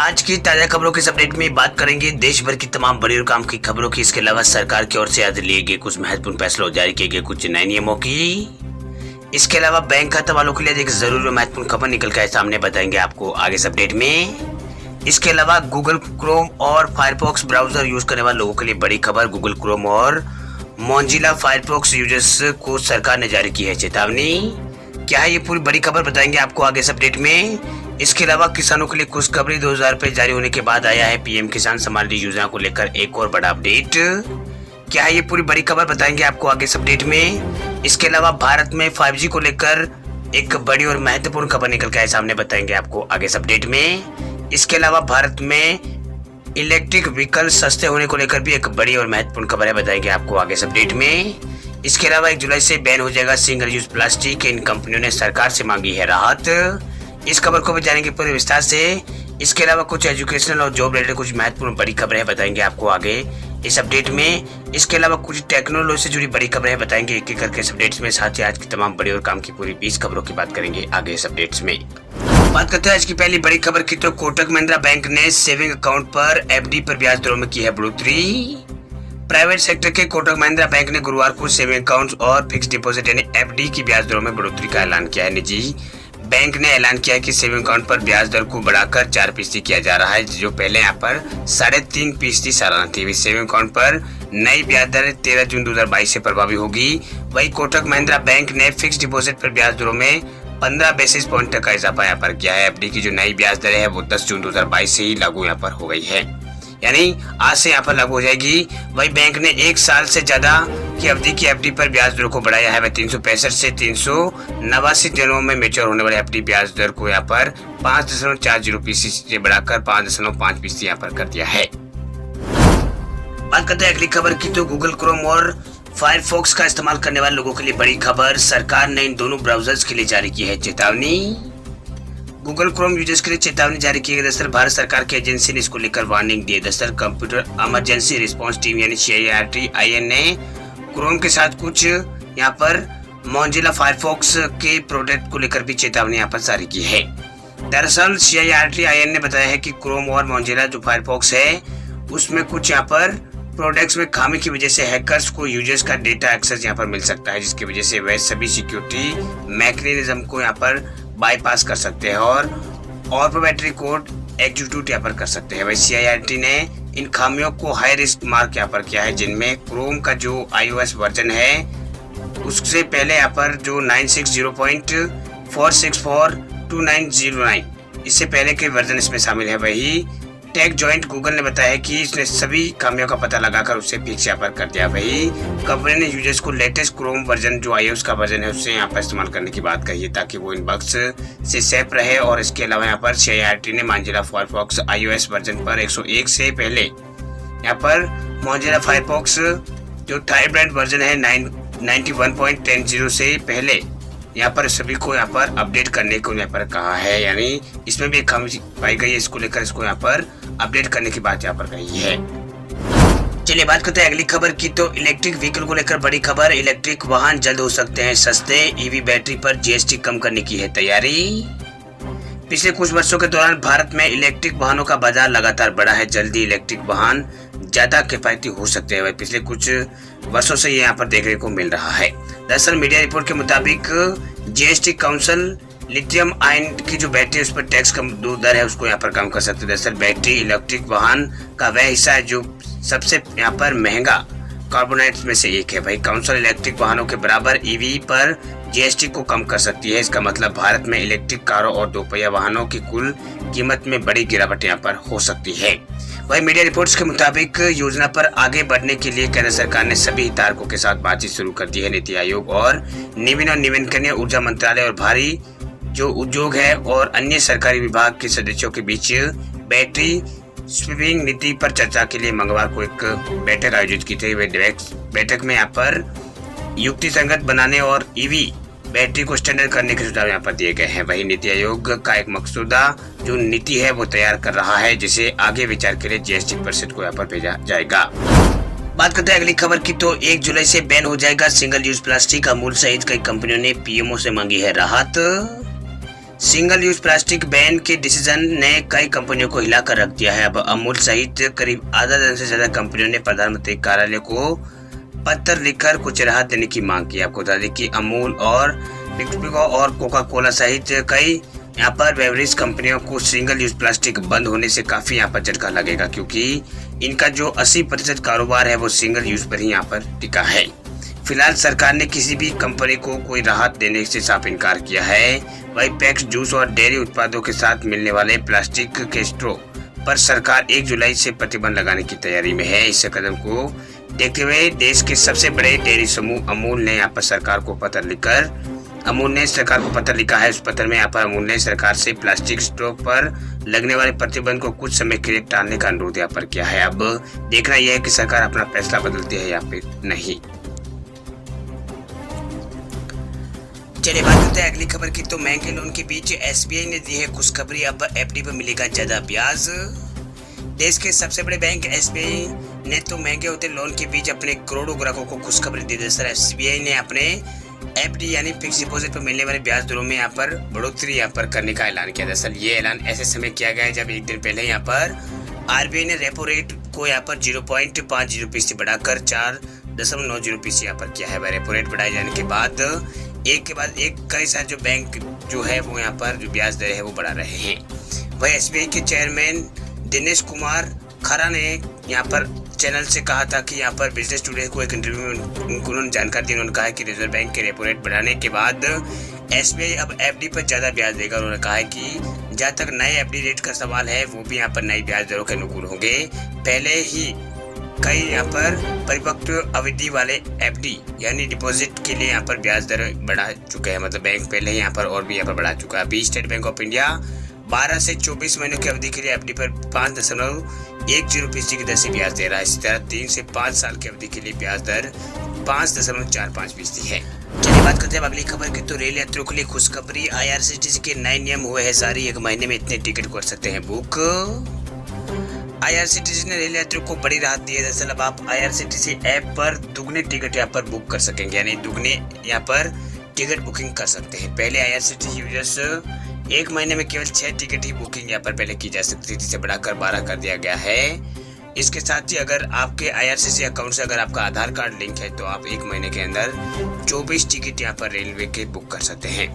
आज की ताजा खबरों के इस अपडेट में बात करेंगे देश भर की तमाम बड़ी और काम की खबरों की। इसके अलावा सरकार की ओर से आज लिए गए कुछ महत्वपूर्ण फैसलों, जारी किए गए कुछ नए नियमों की। इसके अलावा बैंक खाता वालों के लिए एक जरूरी और महत्वपूर्ण खबर निकल कर सामने बताएंगे आपको आगे इस अपडेट में। इसके अलावा गूगल क्रोम और फायरफॉक्स ब्राउजर यूज करने वाले लोगों के लिए बड़ी खबर। गूगल क्रोम और मोजिला फायरफॉक्स यूजर्स को सरकार ने जारी की है चेतावनी। क्या है ये पूरी बड़ी खबर बताएंगे आपको आगे इस अपडेट में। इसके अलावा किसानों के लिए खुशखबरी, 2000 रुपए जारी होने के बाद आया है पीएम किसान सम्मान निधि योजना को लेकर एक और बड़ा अपडेट। क्या है ये पूरी बड़ी खबर बताएंगे आपको आगे इस अपडेट में। इसके अलावा भारत में 5G को लेकर एक बड़ी और महत्वपूर्ण खबर निकल के आए सामने, बताएंगे आपको आगे इस अपडेट में। इसके अलावा भारत में इलेक्ट्रिक व्हीकल सस्ते होने को लेकर भी एक बड़ी और महत्वपूर्ण खबर है, बताएंगे आपको आगे इस अपडेट में। इसके अलावा 1 जुलाई से बैन हो जाएगा सिंगल यूज प्लास्टिक। इन कंपनियों ने सरकार से मांगी है राहत। इस खबर को भी जानेंगे पूरे विस्तार से। इसके अलावा कुछ एजुकेशनल और जॉब रिलेटेड कुछ महत्वपूर्ण बड़ी खबरें बताएंगे आपको आगे इस अपडेट में। इसके अलावा कुछ टेक्नोलॉजी से जुड़ी बड़ी खबरें बताएंगे एक एक करके इस अपडेट्स में। साथ ही आज की तमाम बड़ी और काम की पूरी 20 खबरों की बात करेंगे आगे इस अपडेट्स में। बात करते हैं आज की पहली बड़ी खबर की, तो कोटक महिंद्रा बैंक ने सेविंग अकाउंट पर एफडी पर ब्याज दरों में की है बढ़ोतरी। प्राइवेट सेक्टर के कोटक महिंद्रा बैंक ने गुरुवार को सेविंग अकाउंट और फिक्स डिपॉजिट यानी एफडी की ब्याज दरों में बढ़ोतरी का ऐलान किया है। निजी बैंक ने ऐलान किया है कि सेविंग अकाउंट पर ब्याज दर को बढ़ाकर 4% किया जा रहा है, जो पहले यहाँ पर 3.5% सालाना थी। सेविंग अकाउंट पर नई ब्याज दर 13 जून 2022 से प्रभावी होगी। वही कोटक महिंद्रा बैंक ने फिक्स डिपॉजिट पर ब्याज दरों में 15 बेसिस पॉइंट तक का इजाफा यहाँ पर किया है। एफडी की जो नई ब्याज दर है वो 10 जून 2022 से ही लागू यहाँ पर हो गई है, यानी आज से यहाँ पर लागू हो जाएगी। वही बैंक ने 1 साल से ज्यादा की अवधि की एफडी पर ब्याज दर को बढ़ाया है। वह 365 से 389 दिनों में मेच्योर होने वाले एफडी ब्याज दर को यहाँ पर 5.40% से बढ़ाकर 5.5% यहाँ पर कर दिया है। बात करते हैं अगली खबर की, तो गूगल क्रोम और फायरफॉक्स का इस्तेमाल करने वाले लोगों के लिए बड़ी खबर। सरकार ने इन दोनों ब्राउजर्स के लिए जारी की है चेतावनी। गूगल क्रोम यूजर्स के लिए चेतावनी जारी की गई। दरअसल भारत सरकार की एजेंसी ने इसको लेकर वार्निंग दी है। दरअसल कंप्यूटर इमरजेंसी रिस्पांस टीम यानी CIRT-IN ने क्रोम के साथ कुछ यहाँ पर मोजिला फायरफॉक्स के प्रोडक्ट को लेकर भी चेतावनी यहाँ पर जारी की है। दरअसल CIRT-IN ने बताया है कि क्रोम और मोजिला जो फायरफॉक्स है उसमें कुछ यहाँ पर प्रोडक्ट्स में खामी की वजह से हैकर्स को यूजर्स का डेटा एक्सेस यहाँ पर मिल सकता है, जिसकी वजह से वह सभी सिक्योरिटी मैकेनिज्म को यहाँ पर बाईपास कर सकते हैं और प्रोप्राइटरी कोड एग्जीक्यूट यहाँ पर कर सकते हैं। वही CIRT ने इन खामियों को हाई रिस्क मार्क यहाँ पर किया है, जिनमें क्रोम का जो iOS वर्जन है उससे पहले यहाँ पर जो 960.4642909 इससे पहले के वर्जन इसमें शामिल है। वही टेक जॉइंट गूगल ने बताया है कि इसने सभी खामियों का पता लगाकर उससे फिक्स यहाँ पर कर दिया। वही कंपनी ने यूजर्स को लेटेस्ट क्रोम वर्जन जो iOS का वर्जन है उससे यहाँ पर इस्तेमाल करने की बात कही है, ताकि वो इन बग्स से सेफ रहे। और इसके अलावा यहाँ पर CIRT ने मोजिला फायरफॉक्स iOS वर्जन पर 101 से पहले यहाँ पर मोजिला फायरफॉक्स जो थाई ब्रांड वर्जन है 91.10 से पहले यहाँ पर सभी को यहाँ पर अपडेट करने को यहाँ पर कहा है, यानी इसमें भी एक खामी पाई गई है। इसको लेकर इसको यहाँ पर अपडेट करने की बात यहाँ पर कही है। चलिए बात करते हैं अगली खबर की, तो इलेक्ट्रिक व्हीकल को लेकर बड़ी खबर। इलेक्ट्रिक वाहन जल्द हो सकते हैं सस्ते, ईवी बैटरी पर GST कम करने की है तैयारी। पिछले कुछ वर्षों के दौरान भारत में इलेक्ट्रिक वाहनों का बाजार लगातार बढ़ा है। जल्दी इलेक्ट्रिक वाहन ज्यादा किफायती हो सकते हैं, पिछले कुछ वर्षों से ये यहाँ पर देखने को मिल रहा है। दरअसल मीडिया रिपोर्ट के मुताबिक GST काउंसिल लिथियम आयन की जो बैटरी उस पर टैक्स कम दर है उसको यहाँ पर कम कर सकते हैं। दरअसल बैटरी इलेक्ट्रिक वाहन का वह हिस्सा है जो सबसे यहाँ पर महंगा कार्बोनेट्स में से एक है। भाई काउंसिल इलेक्ट्रिक वाहनों के बराबर ईवी पर GST को कम कर सकती है। इसका मतलब भारत में इलेक्ट्रिक कारों और दोपहिया वाहनों की कुल कीमत में बड़ी गिरावट यहाँ पर हो सकती है। वही मीडिया रिपोर्ट्स के मुताबिक योजना पर आगे बढ़ने के लिए केंद्र सरकार ने सभी हितधारकों के साथ बातचीत शुरू कर दी है। नीति आयोग और नवीकरणीय ऊर्जा मंत्रालय और भारी जो उद्योग है और अन्य सरकारी विभाग के सदस्यों के बीच बैटरी स्वीपिंग नीति पर चर्चा के लिए मंगलवार को एक बैठक आयोजित की थी। बैठक में यहाँ पर युक्ति संगत बनाने और ईवी बैटरी को स्टैंडर्ड करने के सुझाव यहाँ पर दिए गए हैं। वही नीति आयोग का एक मकसूदा जो नीति है वो तैयार कर रहा है, जिसे आगे विचार के लिए GST परिषद को यहाँ पर भेजा जाएगा। बात करते हैं अगली खबर की, तो 1 जुलाई से बैन हो जाएगा सिंगल यूज प्लास्टिक। अमूल सहित कई कंपनियों ने पीएमओ से मांगी है राहत। सिंगल यूज प्लास्टिक बैन के डिसीजन ने कई कंपनियों को हिला कर रख दिया है। अब अमूल सहित करीब आधा दर्जन से ज्यादा कंपनियों ने प्रधानमंत्री कार्यालय को पत्र लिखकर कुछ राहत देने की मांग की। आपको बता दें कि अमूल और पिप्को और कोका कोला सहित कई यहाँ पर बेवरेज कंपनियों को सिंगल यूज प्लास्टिक बंद होने से काफी यहाँ पर झटका लगेगा, क्योंकि इनका जो 80% कारोबार है वो सिंगल यूज पर ही यहाँ पर टिका है। फिलहाल सरकार ने किसी भी कंपनी को कोई राहत देने से साफ इनकार किया है। वही पैक्ड जूस और डेयरी उत्पादों के साथ मिलने वाले प्लास्टिक के स्ट्रॉ पर सरकार 1 जुलाई से प्रतिबंध लगाने की तैयारी में है। इस कदम को देखते हुए देश के सबसे बड़े डेयरी समूह अमूल ने यहाँ पर सरकार को पत्र लिखा है। उस पत्र में यहाँ पर अमूल ने सरकार से प्लास्टिक स्ट्रॉ पर लगने वाले प्रतिबंध को कुछ समय के लिए टालने का अनुरोध यहाँ पर किया है। अब देखना यह है कि सरकार अपना फैसला बदलती है या फिर नहीं। चलिए बात करते हैं अगली खबर की। तो महंगे लोन के बीच एसबीआई ने दी है खुशखबरी, अब एफडी पर मिलेगा ज्यादा ब्याज। देश के सबसे बड़े बैंक एसबीआई ने तो महंगे होते लोन के बीच अपने करोड़ों ग्राहकों को खुशखबरी दी। दरअसल एसबीआई ने अपने एफडी यानी फिक्स डिपॉजिट पर मिलने वाले ब्याज दरों में यहाँ पर बढ़ोतरी यहाँ पर करने का ऐलान किया। दरअसल ये ऐलान ऐसे समय किया गया है जब एक दिन पहले यहाँ पर आरबीआई ने रेपो रेट को यहाँ पर 0.50 से बढ़ाकर 4.90 यहाँ पर किया है। वह रेपो रेट बढ़ाए जाने के बाद एक कई सारे जो बैंक जो है वो यहाँ पर जो ब्याज दर है वो बढ़ा रहे हैं। वह एसबीआई के चेयरमैन दिनेश कुमार खरा ने यहाँ पर चैनल से कहा था कि यहाँ पर बिजनेस टुडे को एक इंटरव्यू में उन्होंने जानकारी दी। उन्होंने कहा कि रिजर्व बैंक के रेपो रेट बढ़ाने के बाद एसबीआई अब एफडी पर ज्यादा ब्याज देगा। उन्होंने कहा है कि जहाँ तक नए एफडी रेट का सवाल है वो भी यहाँ पर नई ब्याज दरों के अनुकूल होंगे। पहले ही कई यहाँ पर परिपक्व अवधि वाले एफडी यानी डिपॉजिट के लिए यहाँ पर ब्याज दर बढ़ा चुके हैं। मतलब बैंक पहले यहाँ पर और भी यहाँ पर बढ़ा चुका है। अभी स्टेट बैंक ऑफ इंडिया 12 से 24 महीनों की अवधि के लिए एफडी पर 5.10% की दर से ब्याज दे रहा है। इसी तरह 3 से 5 साल की अवधि के लिए ब्याज दर 5.45% है। चलिए बात करते हैं अगली खबर की। तो रेल यात्रियों के लिए खुशखबरी, आईआरसीटीसी के नए नियम हुए हैं जारी। 1 महीने में इतने टिकट कर सकते हैं बुक। आईआरसीटीसी ने रेल यात्रियों को बड़ी राहत दी है। दरअसल अब आप आईआरसीटीसी ऐप पर दुगने टिकट यहाँ पर बुक कर सकेंगे, यानी दुगने यहाँ पर टिकट बुकिंग कर सकते हैं। पहले आईआरसीटीसी यूजर्स 1 महीने में केवल 6 टिकट ही बुकिंग यहाँ पर पहले की जा सकती थी, जिसे बढ़ाकर 12 कर दिया गया है। इसके साथ ही अगर आपके आईआरसीटीसी अकाउंट से अगर आपका आधार कार्ड लिंक है तो आप 1 महीने के अंदर 24 टिकट यहाँ पर रेलवे के बुक कर सकते हैं।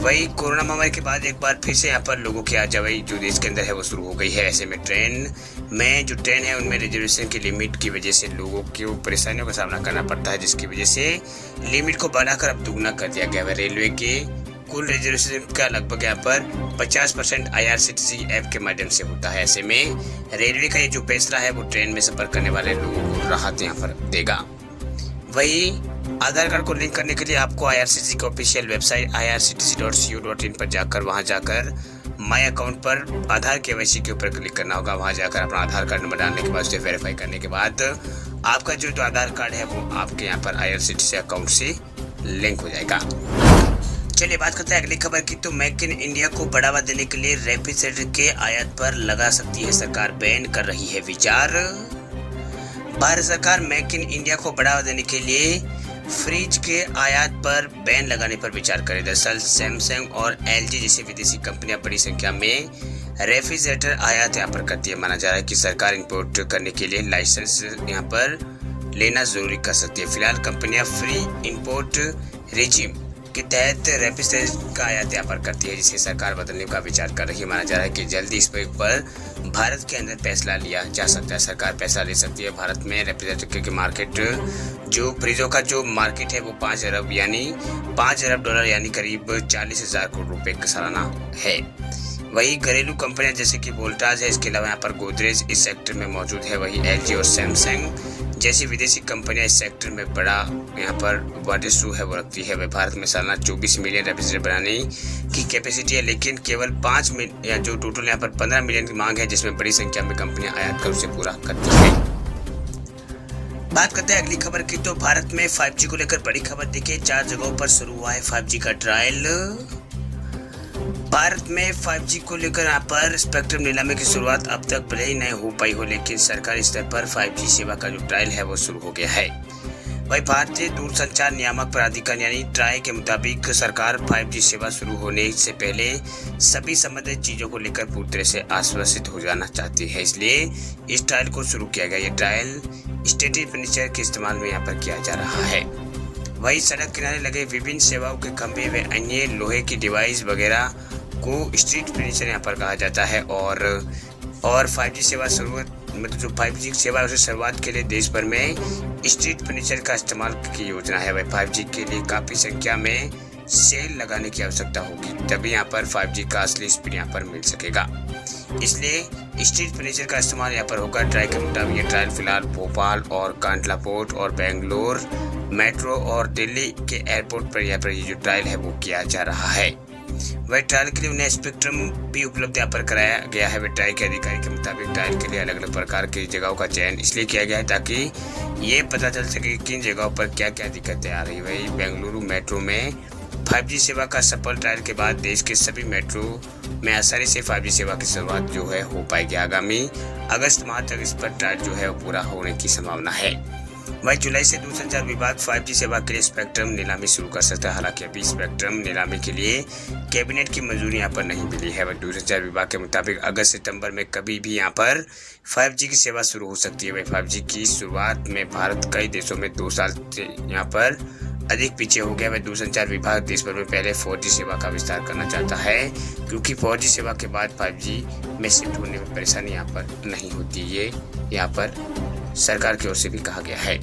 वही कोरोना महामारी के बाद एक बार फिर से यहाँ पर लोगों की आवाजाही जो देश के अंदर है वो शुरू हो गई है। ऐसे में ट्रेन है उनमें रिजर्वेशन की लिमिट की वजह से लोगों को परेशानियों का सामना करना पड़ता है, जिसकी वजह से लिमिट को बढ़ाकर अब दुगना कर दिया गया है। रेलवे के कुल रिजर्वेशन का लगभग यहाँ पर 50% आईआरसीटीसी ऐप के माध्यम से होता है। ऐसे में रेलवे का ये जो फैसला है वो ट्रेन में सफर करने वाले लोगों को राहत यहाँ पर देगा। वही आधार कार्ड को लिंक करने के लिए आपको आईआरसीटीसी की ऑफिशियल वेबसाइट irctc.co.in पर जाकर माई अकाउंट पर आधार केवाईसी के ऊपर क्लिक करना होगा। वहां जाकर अपना आधार कार्ड नंबर डालने के बाद उसे वेरीफाई करने के बाद आपका जो आधार कार्ड है वो आपके यहाँ पर आईआरसीटीसी अकाउंट से लिंक हो जाएगा। चलिए बात करते हैं अगली खबर की। तो मेक इन इंडिया को बढ़ावा देने के लिए रेफ्रिजरेटर के आयात पर लगा सकती है सरकार, बैन कर रही है विचार। भारत सरकार मेक इन इंडिया को बढ़ावा देने के लिए फ्रिज के आयात पर बैन लगाने पर विचार करे। दरअसल सैमसंग और एलजी जैसी विदेशी कंपनियां बड़ी संख्या में रेफ्रिजरेटर आयात यहाँ पर करती है। माना जा रहा है कि सरकार इंपोर्ट करने के लिए लाइसेंस यहाँ पर लेना जरूरी कर सकती है। फिलहाल कंपनियां फ्री इंपोर्ट रेजिम के तहत रेफ्रिजरेटर का आयात यहाँ पर करती है, जिसे सरकार बदलने का विचार कर रही है। माना जा रहा है कि जल्दी इस पर भारत के अंदर फैसला लिया जा सकता है। सरकार पैसा ले सकती है। भारत में रेफ्रिजरेटर के मार्केट जो फ्रिजों का जो मार्केट है वो 5 अरब डॉलर यानी करीब 40,000 करोड़ रुपए का सालाना है। वही घरेलू कंपनियां जैसे कि वोल्टास है, इसके अलावा यहाँ पर गोदरेज इस सेक्टर में मौजूद है। वही एलजी और सैमसंग जैसी विदेशी कंपनियां इस सेक्टर में बड़ा यहाँ पर वर्चस्व है वो रखती है। वह भारत में सालाना 24 मिलियन रेफ्रिजरेटर बनाने की कैपेसिटी है, लेकिन केवल 5 मिलियन या जो टोटल यहाँ पर 15 मिलियन की मांग है, जिसमें बड़ी संख्या में कंपनियां आयात कर उसे पूरा करती है। बात करते हैं अगली खबर की। तो भारत में 5G को लेकर बड़ी खबर देखिए। 4 जगहों पर शुरू हुआ है 5G का ट्रायल। भारत में 5G को लेकर यहाँ पर स्पेक्ट्रम नीलामी की शुरुआत अब तक भले ही नहीं हो पाई हो, लेकिन सरकारी स्तर पर 5G सेवा का जो ट्रायल है वो शुरू हो गया है। वही भारतीय दूरसंचार नियामक प्राधिकरण यानी ट्राई के मुताबिक सरकार 5G सेवा शुरू होने से पहले सभी संबंधित चीजों को लेकर पूरी तरह से आश्वासित हो जाना चाहती है, इसलिए इस ट्रायल को शुरू किया गया। ये ट्रायल स्टेटिक फर्नीचर के इस्तेमाल में यहाँ पर किया जा रहा है। वही सड़क किनारे लगे विभिन्न सेवाओं के खंभे व अन्य लोहे की डिवाइस वगैरह को स्ट्रीट फर्नीचर यहाँ पर कहा जाता है। और 5G सेवा शुरुआत मतलब जो 5G सेवा है उसे शुरुआत के लिए देश भर में स्ट्रीट फर्नीचर का इस्तेमाल की योजना है। वह 5G के लिए काफ़ी संख्या में सेल लगाने की आवश्यकता होगी, तभी यहाँ पर 5G का असली स्पीड यहाँ पर मिल सकेगा। इसलिए स्ट्रीट फर्नीचर का इस्तेमाल यहाँ पर होगा। ट्रायल के मुताबिक ये ट्रायल फिलहाल भोपाल और कांडला पोर्ट और बेंगलोर मेट्रो और दिल्ली के एयरपोर्ट पर यहाँ पर ये जो ट्रायल है वो किया जा रहा है। वही ट्रायल के लिए उन्हें स्पेक्ट्रम भी उपलब्ध यहाँ पर कराया गया है। वे ट्रायल के अधिकारी के मुताबिक ट्रायल के लिए अलग अलग प्रकार की जगहों का चयन इसलिए किया गया है ताकि ये पता चल सके कि किन जगहों पर क्या क्या दिक्कतें आ रही है। वही बेंगलुरु मेट्रो में 5G सेवा का सफल ट्रायल के बाद देश के सभी मेट्रो में आसानी से 5G सेवा की शुरुआत जो है हो पाएगी। आगामी अगस्त माह तक इस पर ट्रायल जो है वो पूरा होने की संभावना है। वही जुलाई से दूरसंचार विभाग 5G सेवा के लिए स्पेक्ट्रम नीलामी शुरू कर सकता है। हालांकि अभी स्पेक्ट्रम नीलामी के लिए कैबिनेट की मंजूरी यहाँ पर नहीं मिली है। वह दूरसंचार विभाग के मुताबिक अगस्त सितंबर में कभी भी यहाँ पर 5G की सेवा शुरू हो सकती है। वही 5G की शुरुआत में भारत कई देशों में 2 साल से यहाँ पर अधिक पीछे हो गया। वह दूरसंचार विभाग देश भर में पहले 4G सेवा का विस्तार करना चाहता है, क्योंकि 4G सेवा के बाद 5G में शिफ्ट होने में परेशानी यहाँ पर नहीं होती। ये यहाँ पर सरकार की ओर से भी कहा गया है।